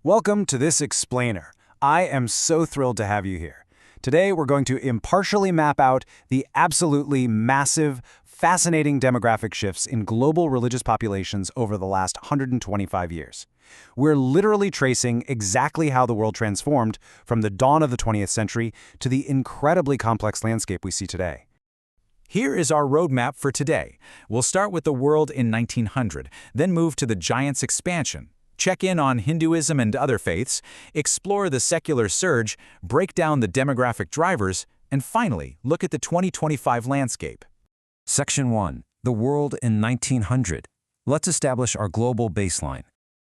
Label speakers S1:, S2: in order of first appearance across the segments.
S1: Welcome to this explainer. I am so thrilled to have you here. Today we're going to impartially map out the absolutely massive, fascinating demographic shifts in global religious populations over the last 125 years. We're literally tracing exactly how the world transformed from the dawn of the 20th century to the incredibly complex landscape we see today. Here is our roadmap for today. We'll start with the world in 1900, then move to the Giants' expansion. Check in on Hinduism and other faiths, explore the secular surge, break down the demographic drivers, and finally, look at the 2025 landscape.
S2: Section 1. The World in 1900. Let's establish our global baseline.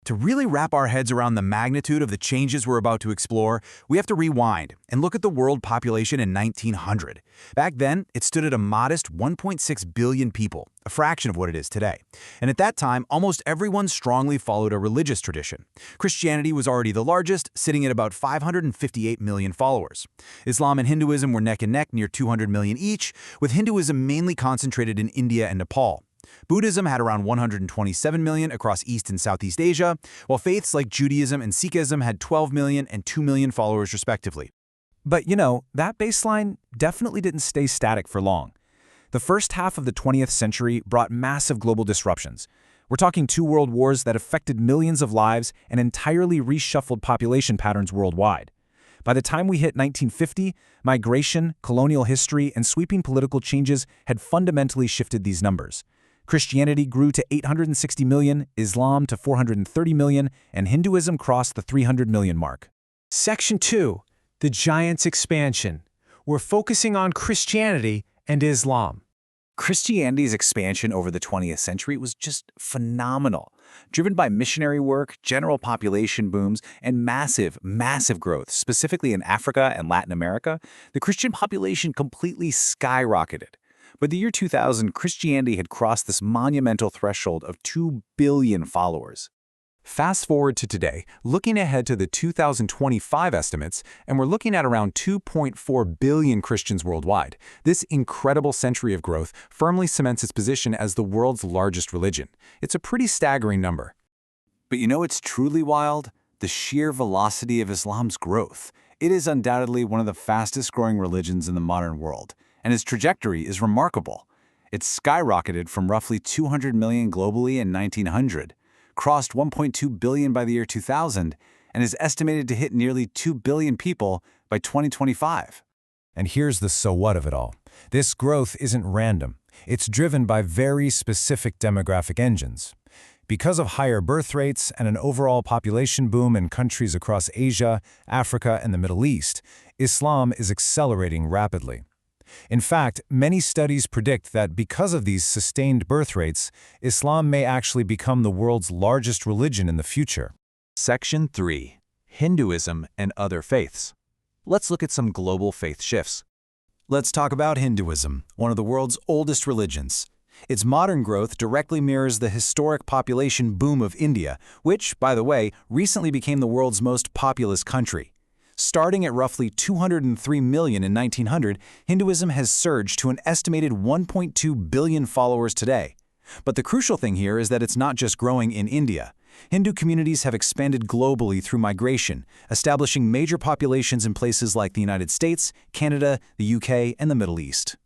S3: To really wrap our heads around the magnitude of the changes we're about to explore, we have to rewind and look at the world population in 1900. Back then, it stood at a modest 1.6 billion people, a fraction of what it is today. And at that time, almost everyone strongly followed a religious tradition. Christianity was already the largest, sitting at about 558 million followers. Islam and Hinduism were neck and neck, near 200 million each, with Hinduism mainly concentrated in India and Nepal. Buddhism had around 127 million across East and Southeast Asia, while faiths like Judaism and Sikhism had 12 million and 2 million followers respectively.
S1: But that baseline definitely didn't stay static for long. The first half of the 20th century brought massive global disruptions. We're talking 2 world wars that affected millions of lives and entirely reshuffled population patterns worldwide. By the time we hit 1950, migration, colonial history, and sweeping political changes had fundamentally shifted these numbers. Christianity grew to 860 million, Islam to 430 million, and Hinduism crossed the 300 million mark.
S4: Section 2. The Giants' expansion. We're focusing on Christianity and Islam.
S1: Christianity's expansion over the 20th century was just phenomenal, driven by missionary work, general population booms, and massive growth, specifically in Africa and Latin America. The Christian population completely skyrocketed. By the year 2000, Christianity had crossed this monumental threshold of 2 billion followers.
S2: Fast forward to today, looking ahead to the 2025 estimates, and we're looking at around 2.4 billion Christians worldwide. This incredible century of growth firmly cements its position as the world's largest religion. It's a pretty staggering number.
S1: But it's truly wild? The sheer velocity of Islam's growth. It is undoubtedly one of the fastest growing religions in the modern world, and its trajectory is remarkable. It skyrocketed from roughly 200 million globally in 1900, crossed 1.2 billion by the year 2000, and is estimated to hit nearly 2 billion people by 2025.
S2: And here's the so what of it all. This growth isn't random. It's driven by very specific demographic engines. Because of higher birth rates and an overall population boom in countries across Asia, Africa, and the Middle East, Islam is accelerating rapidly. In fact, many studies predict that because of these sustained birth rates, Islam may actually become the world's largest religion in the future.
S3: Section 3. Hinduism and other faiths. Let's look at some global faith shifts.
S1: Let's talk about Hinduism, one of the world's oldest religions. Its modern growth directly mirrors the historic population boom of India, which, by the way, recently became the world's most populous country. Starting at roughly 203 million in 1900, Hinduism has surged to an estimated 1.2 billion followers today. But the crucial thing here is that it's not just growing in India. Hindu communities have expanded globally through migration, establishing major populations in places like the United States, Canada, the UK, and the Middle East.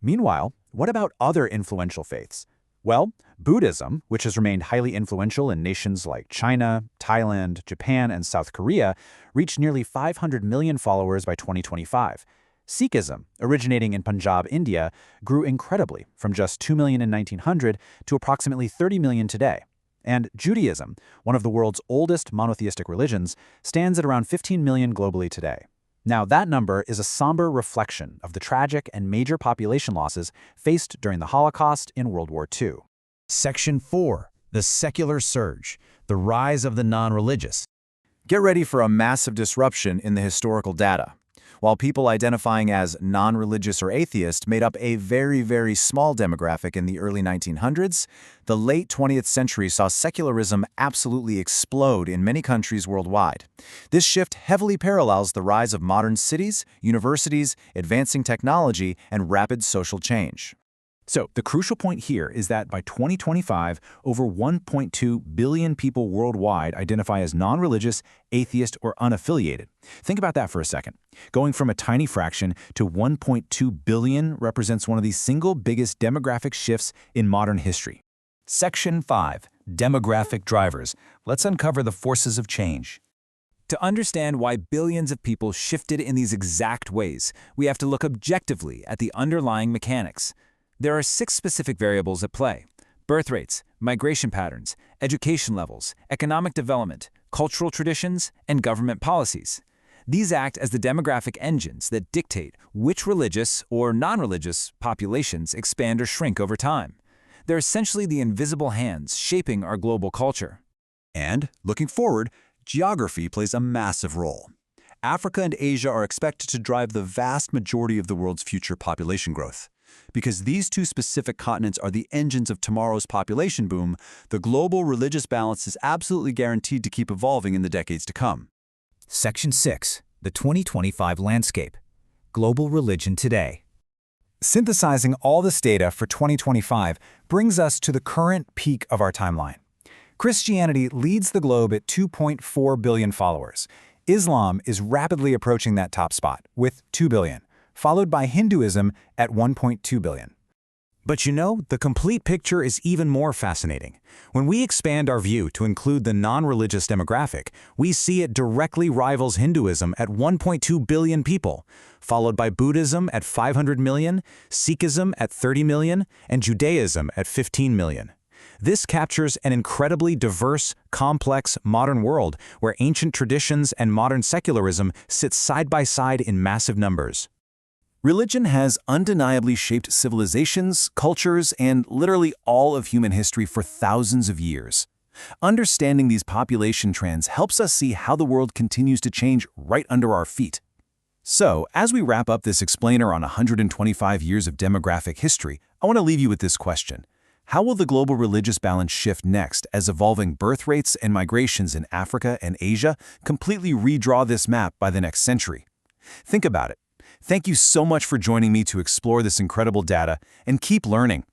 S3: Meanwhile, what about other influential faiths? Well, Buddhism, which has remained highly influential in nations like China, Thailand, Japan, and South Korea, reached nearly 500 million followers by 2025. Sikhism, originating in Punjab, India, grew incredibly from just 2 million in 1900 to approximately 30 million today. And Judaism, one of the world's oldest monotheistic religions, stands at around 15 million globally today. Now, that number is a somber reflection of the tragic and major population losses faced during the Holocaust in World War II.
S2: Section 4. The secular surge. The rise of the non-religious.
S1: Get ready for a massive disruption in the historical data. While people identifying as non-religious or atheist made up a very small demographic in the early 1900s, the late 20th century saw secularism absolutely explode in many countries worldwide. This shift heavily parallels the rise of modern cities, universities, advancing technology, and rapid social change.
S3: So the crucial point here is that by 2025, over 1.2 billion people worldwide identify as non-religious, atheist, or unaffiliated. Think about that for a second. Going from a tiny fraction to 1.2 billion represents one of the single biggest demographic shifts in modern history.
S2: Section 5. Demographic Drivers. Let's uncover the forces of change.
S5: To understand why billions of people shifted in these exact ways, we have to look objectively at the underlying mechanics. There are 6 specific variables at play: birth rates, migration patterns, education levels, economic development, cultural traditions, and government policies. These act as the demographic engines that dictate which religious or non-religious populations expand or shrink over time. They're essentially the invisible hands shaping our global culture.
S3: And, looking forward, geography plays a massive role. Africa and Asia are expected to drive the vast majority of the world's future population growth. Because these two specific continents are the engines of tomorrow's population boom, the global religious balance is absolutely guaranteed to keep evolving in the decades to come.
S6: Section 6. The 2025 Landscape. Global Religion Today.
S1: Synthesizing all this data for 2025 brings us to the current peak of our timeline. Christianity leads the globe at 2.4 billion followers. Islam is rapidly approaching that top spot, with 2 billion. Followed by Hinduism at 1.2 billion.
S3: But you know, the complete picture is even more fascinating. When we expand our view to include the non-religious demographic, we see it directly rivals Hinduism at 1.2 billion people, followed by Buddhism at 500 million, Sikhism at 30 million, and Judaism at 15 million. This captures an incredibly diverse, complex, modern world where ancient traditions and modern secularism sit side by side in massive numbers.
S2: Religion has undeniably shaped civilizations, cultures, and literally all of human history for thousands of years. Understanding these population trends helps us see how the world continues to change right under our feet. So, as we wrap up this explainer on 125 years of demographic history, I want to leave you with this question. How will the global religious balance shift next as evolving birth rates and migrations in Africa and Asia completely redraw this map by the next century? Think about it. Thank you so much for joining me to explore this incredible data, and keep learning.